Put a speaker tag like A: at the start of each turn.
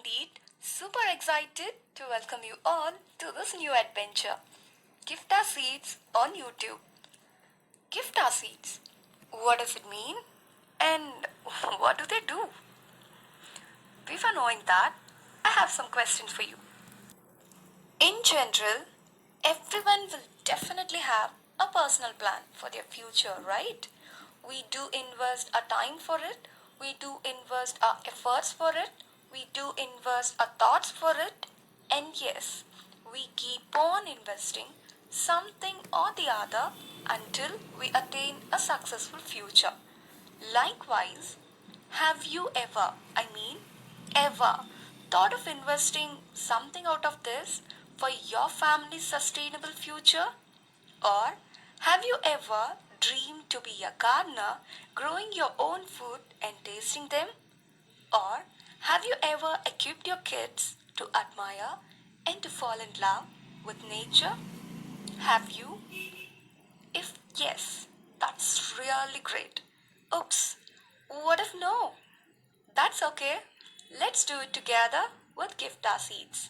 A: Seed, super excited to welcome you all to this new adventure. GIFTA Seeds on YouTube. GIFTA Seeds. What does it mean? And what do they do? Before knowing that, I have some questions for you. In general, everyone will definitely have a personal plan for their future, right? We do invest our time for it, we do invest our efforts for it, we do invest our thoughts for it, and yes, we keep on investing something or the other until we attain a successful future. Likewise, have you ever thought of investing something out of this for your family's sustainable future? Or have you ever dreamed to be a gardener, growing your own food and tasting them? Or have you ever equipped your kids to admire and to fall in love with nature? Have you? If yes, that's really great. Oops, what if no? That's okay. Let's do it together with GIFTA Seeds.